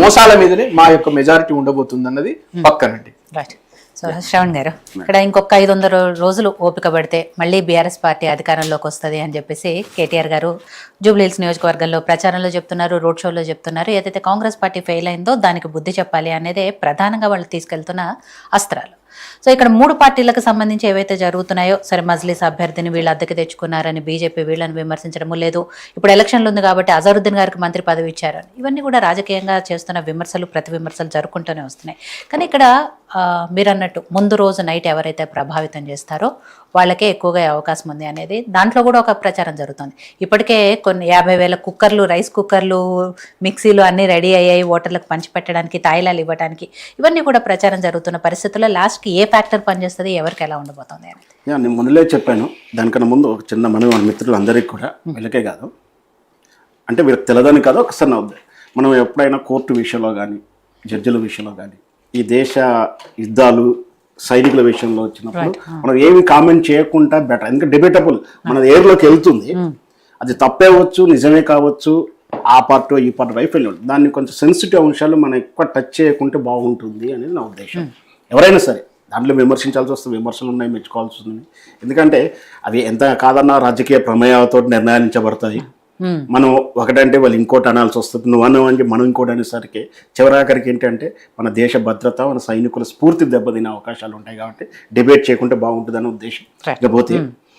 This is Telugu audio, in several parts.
మోసాల మీదనే మా యొక్క మెజారిటీ ఉండబోతుంది అన్నది పక్కనండి. రైట్. సో శ్రవణ్ గారు, ఇక్కడ ఇంకొక 500 రోజులు ఓపిక పడితే మళ్ళీ బీఆర్ఎస్ పార్టీ అధికారంలోకి వస్తుంది అని చెప్పేసి కేటీఆర్ గారు జూబ్లీహిల్స్ నియోజకవర్గంలో ప్రచారంలో చెప్తున్నారు, రోడ్ షోలో చెప్తున్నారు. ఏదైతే కాంగ్రెస్ పార్టీ ఫెయిల్ అయిందో దానికి బుద్ధి చెప్పాలి అనేదే ప్రధానంగా వాళ్ళు తీసుకెళ్తున్న అస్త్రాలు. సో ఇక్కడ 3 పార్టీలకు సంబంధించి ఏవైతే జరుగుతున్నాయో, సరే మజ్లిస్ అభ్యర్థిని వీళ్ళు అద్దెకి తెచ్చుకున్నారని బీజేపీ వీళ్ళని విమర్శించడము లేదు, ఇప్పుడు ఎలక్షన్లు ఉంది కాబట్టి అజరుద్దీన్ గారికి మంత్రి పదవి ఇచ్చారని, ఇవన్నీ కూడా రాజకీయంగా చేస్తున్న విమర్శలు, ప్రతి విమర్శలు జరుపుకుంటూనే వస్తున్నాయి. కానీ ఇక్కడ మీరు అన్నట్టు ముందు రోజు నైట్ ఎవరైతే ప్రభావితం చేస్తారో వాళ్ళకే ఎక్కువగా అవకాశం ఉంది అనేది దాంట్లో కూడా ఒక ప్రచారం జరుగుతుంది. ఇప్పటికే కొన్ని 50,000 కుక్కర్లు, రైస్ కుక్కర్లు, మిక్సీలు అన్నీ రెడీ అయ్యాయి ఓటర్లకు పంచిపెట్టడానికి, తాయిలాలు ఇవ్వడానికి. ఇవన్నీ కూడా ప్రచారం జరుగుతున్న పరిస్థితుల్లో లాస్ట్కి ఏ ఫ్యాక్టర్ పనిచేస్తుంది, ఎవరికి ఎలా ఉండబోతుంది అని నేను ముందులే చెప్పాను. దానికన్నా ముందు ఒక చిన్న మన మిత్రులందరికీ కూడా వీళ్ళకే కాదు, అంటే వీళ్ళకి తెలదని కాదు, ఒకసారి నా ఉద్దేశం, మనం ఎప్పుడైనా కోర్టు విషయంలో కానీ జడ్జిల విషయంలో కానీ ఈ దేశ యుద్ధాలు సైనికుల విషయంలో వచ్చినప్పుడు మనం ఏమి కామెంట్ చేయకుండా బెటర్. ఎందుకంటే డిబేటబుల్ మన ఏర్లోకి వెళ్తుంది, అది తప్పే అవ్వచ్చు, నిజమే కావచ్చు, ఆ పార్టీ ఈ పార్టీ వైపు వెళ్ళి దాన్ని కొంచెం సెన్సిటివ్ అంశాలు మనం ఎక్కువ టచ్ చేయకుంటే బాగుంటుంది అనేది నా ఉద్దేశం. ఎవరైనా సరే దాంట్లో విమర్శించాల్సి వస్తుంది, విమర్శలు ఉన్నాయి, మెచ్చుకోవాల్సి వస్తుంది. ఎందుకంటే అవి ఎంత కాదన్నా రాజకీయ ప్రమేయాలతో నిర్ణయించబడతాయి. మనం ఒకటంటే వాళ్ళు ఇంకోటి అనాల్సి వస్తుంది, నువ్వు అన్నావు అని మనం ఇంకోటి అనేసరికి చివరాఖరికి ఏంటంటే మన దేశ భద్రత, మన సైనికుల స్ఫూర్తి దెబ్బతినే అవకాశాలు ఉంటాయి. కాబట్టి డిబేట్ చేయకుంటే బాగుంటుంది అనే ఉద్దేశం. ఇకపోతే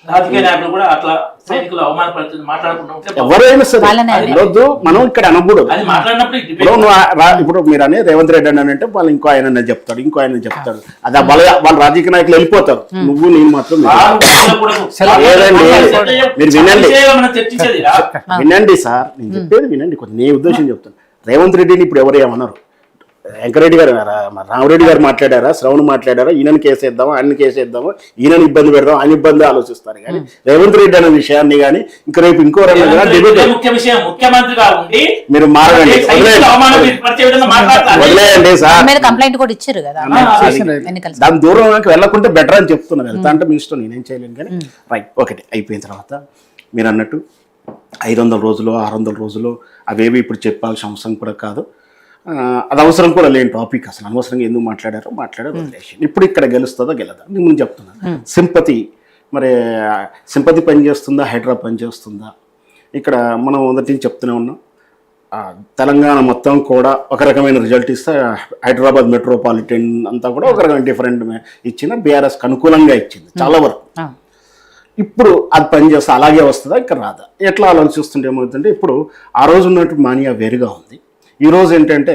రాజకీయ నాయకులు కూడా అట్లా సైనికులు అవమానపడుతుంది మాట్లాడుకుంటే ఎవరైనా సరే వద్దు, మనం ఇక్కడ అనకూడదు. ఇప్పుడు మీరు అనే రేవంత్ రెడ్డి అని అంటే వాళ్ళు ఇంకో ఆయన చెప్తాడు, ఇంకో ఆయన చెప్తాడు, అది వాళ్ళ రాజకీయ నాయకులు వెళ్ళిపోతారు. నువ్వు నేను మాత్రం మీరు వినండి సార్, నేను చెప్పేది వినండి, కొంచెం నీ ఉద్దేశం చెప్తాను. రేవంత్ రెడ్డిని ఇప్పుడు ఎవరు ఏమన్నారు? వెంకరెడ్డి గారు, రామరెడ్డి గారు మాట్లాడారా, శ్రవణ్ మాట్లాడారా, ఈయనని కేసేద్దామా, ఆయనని కేసేద్దామా, ఈయనని ఇబ్బంది పెడదాం, ఆయన ఇబ్బంది ఆలోచిస్తారు. కానీ రేవంత్ రెడ్డి అనే విషయాన్ని కానీ ఇంకా రేపు ఇంకో మీరు మారడండి, వదిలేయండి సార్, కంప్లైంట్ కూడా ఇచ్చారు కదా, దాని దూరం వెళ్ళకుంటే బెటర్ అని చెప్తున్నారు. వెళ్తా అంటే మీ ఇష్టం, నేనేం చేయలేను. కానీ రైట్, ఒకటి అయిపోయిన తర్వాత మీరు అన్నట్టు 500 రోజులు 600 రోజులు అవేవి ఇప్పుడు చెప్పాల్సిన అవసరం కూడా కాదు, అది అవసరం కూడా లేని టాపిక్. అసలు అనవసరంగా ఎందుకు మాట్లాడారో వదిలేసి ఇప్పుడు ఇక్కడ గెలుస్తుందో గెలదా నేను ముందు చెప్తున్నాను. సింపతి, మరి సింపతి పనిచేస్తుందా, హైడ్రా పనిచేస్తుందా? ఇక్కడ మనం మొదటి నుంచి చెప్తూనే ఉన్నాం, తెలంగాణ మొత్తం కూడా ఒక రకమైన రిజల్ట్ ఇస్తే హైదరాబాద్ మెట్రోపాలిటన్ అంతా కూడా ఒక రకమైన డిఫరెంట్ ఇచ్చిన బీఆర్ఎస్కి అనుకూలంగా ఇచ్చింది చాలా వరకు. ఇప్పుడు అది పనిచేస్తే అలాగే వస్తుందా, ఇక్కడ రాదా? ఎట్లా ఆలోచిస్తుంటే ఏమవుతుంటే ఇప్పుడు ఆ రోజు ఉన్నట్టు మానియా వేరుగా ఉంది. ఈరోజు ఏంటంటే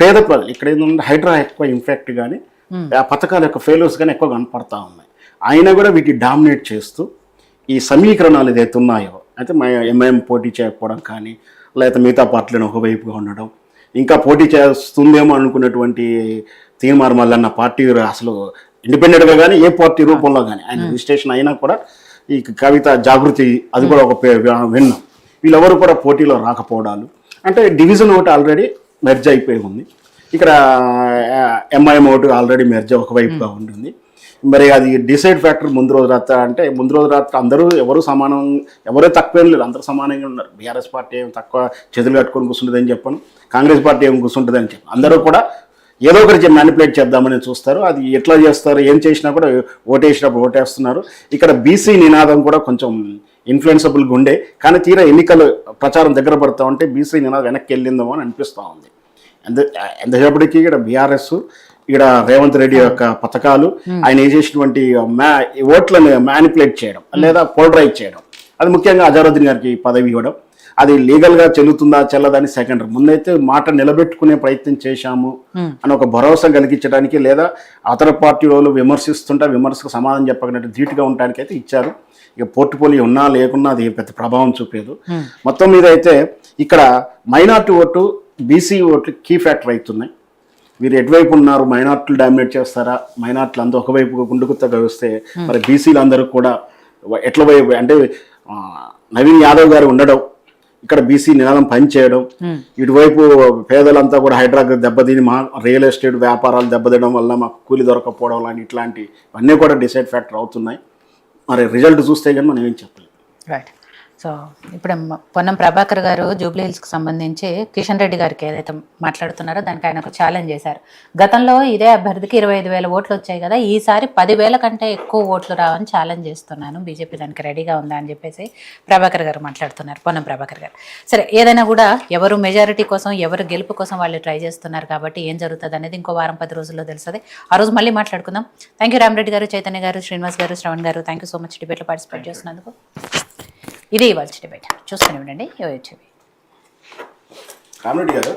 పేద ప్రజలు ఇక్కడ ఏంటంటే హైడ్రా ఎక్కువ ఇంపాక్ట్ కానీ ఆ పథకాల యొక్క ఫెయిల్యూర్స్ కానీ ఎక్కువ కనపడతా ఉన్నాయి. అయినా కూడా వీటిని డామినేట్ చేస్తూ ఈ సమీకరణాలు ఏదైతే ఉన్నాయో, అయితే ఎంఐఎం పోటీ చేయకపోవడం కానీ, లేకపోతే మిగతా పార్టీలను ఒకవైపుగా ఉండడం, ఇంకా పోటీ చేస్తుందేమో అనుకున్నటువంటి తీర్మార్ మల్లన్న పార్టీ అసలు ఇండిపెండెంట్గా కానీ ఏ పార్టీ రూపంలో కానీ ఆయన రిజిస్ట్రేషన్ అయినా కూడా ఈ కవిత జాగృతి అది కూడా ఒక విన్నాం. వీళ్ళెవరు కూడా పోటీలో రాకపోవడాలు, అంటే డివిజన్ ఒకటి ఆల్రెడీ మెర్జ్ అయిపోయి ఉంది. ఇక్కడ ఎంఐఎం ఒకటి ఆల్రెడీ మెర్జ్ ఒకవైపుగా ఉంటుంది. మరి అది డిసైడ్ ఫ్యాక్టర్ ముందు రోజు రాత్రి అంటే ముందు రోజు రాత్రి అందరూ ఎవరు సమానం, ఎవరో తక్కువేం లేదు, అందరూ సమానంగా ఉన్నారు. బీఆర్ఎస్ పార్టీ ఏం తక్కువ చేతులు కట్టుకొని కూర్చుంటుందని చెప్పను, కాంగ్రెస్ పార్టీ ఏం కూర్చుంటుందని చెప్పను. అందరూ కూడా ఏదో ఒకటి మ్యానిపులేట్ చేద్దామని చూస్తారు. అది ఎట్లా చేస్తారు, ఏం చేసినా కూడా ఓటేసినప్పుడు ఓటేస్తున్నారు. ఇక్కడ బీసీ నినాదం కూడా కొంచెం ఇన్ఫ్లుయెన్సబుల్గా ఉండే, కానీ తీరా ఎన్నికలు ప్రచారం దగ్గర పడతా ఉంటే బీసీ నినాదం వెనక్కి వెళ్ళిందేమో అని అనిపిస్తూ ఉంది. ఎంతసేపటికి ఇక్కడ బీఆర్ఎస్, ఇక్కడ రేవంత్ రెడ్డి యొక్క పథకాలు, ఆయన చేసినటువంటి ఓట్లను మ్యానిపులేట్ చేయడం లేదా పోలరైజ్ చేయడం, అది ముఖ్యంగా అజరుద్దీన్ గారికి పదవి ఇవ్వడం, అది లీగల్గా చెల్లుతుందా చెల్లదని సెకండరీ. ముందైతే మాట నిలబెట్టుకునే ప్రయత్నం చేశాము అని ఒక భరోసా కలిగించడానికి, లేదా అతర పార్టీ వాళ్ళు విమర్శిస్తుంటే విమర్శకు సమాధానం చెప్పగలిగినట్టు ధీటుగా ఉండడానికి అయితే ఇచ్చారు. ఇక పోర్టుపోలియో ఉన్నా లేకున్నా అది పెద్ద ప్రభావం చూపేదు. మొత్తం మీద అయితే ఇక్కడ మైనార్టీ ఓటు, బీసీ ఓట్లు కీ ఫ్యాక్టర్ అవుతున్నాయి. వీరు ఎటువైపు ఉన్నారు, మైనార్టీలు డామినేట్ చేస్తారా, మైనార్టీలు అందరూ ఒకవైపు గుండుగుత్తగా వస్తే మరి బీసీలు అందరూ కూడా ఎట్ల వైపు అంటే నవీన్ యాదవ్ గారు ఉండడం, ఇక్కడ బీసీ నినాదం పనిచేయడం, ఇటువైపు పేదలంతా కూడా హైడ్రాగా దెబ్బతిని మా రియల్ ఎస్టేట్ వ్యాపారాలు దెబ్బతినడం వల్ల మాకు కూలి దొరకపోవడం లాంటి ఇట్లాంటివన్నీ కూడా డిసైడ్ ఫ్యాక్టర్ అవుతున్నాయి. మరి రిజల్ట్ చూస్తే కానీ మనం ఏం చెప్పలేదు. రైట్. సో ఇప్పుడు పొన్నం ప్రభాకర్ గారు జూబ్లీ హిల్స్కి సంబంధించి కిషన్ రెడ్డి గారికి ఏదైతే మాట్లాడుతున్నారో దానికి ఆయన ఒక ఛాలెంజ్ చేశారు. గతంలో ఇదే అభ్యర్థికి 25,000 ఓట్లు వచ్చాయి కదా, ఈసారి 10,000 కంటే ఎక్కువ ఓట్లు రావని ఛాలెంజ్ చేస్తున్నాను, బీజేపీ దానికి రెడీగా ఉందా అని చెప్పేసి ప్రభాకర్ గారు మాట్లాడుతున్నారు, పొన్నం ప్రభాకర్ గారు. సరే, ఏదైనా కూడా ఎవరు మెజారిటీ కోసం ఎవరు గెలుపు కోసం వాళ్ళు ట్రై చేస్తున్నారు కాబట్టి ఏం జరుగుతుంది అనేది ఇంకో వారం 10 రోజుల్లో తెలుస్తుంది. ఆ రోజు మళ్ళీ మాట్లాడుకుందాం. థ్యాంక్ యూ రామరెడ్డి గారు, చైతన్య గారు, శ్రీనివాస్ గారు, శ్రవణ్ గారు. థ్యాంక్ యూ సో మచ్ డిబేట్లో పార్టిసిపేట్ చేస్తున్నందుకు. ఇదే ఇవాళ డిబేట్. చూస్తూనే ఉండండి యోయో టీవీ. రామరెడ్డి గారు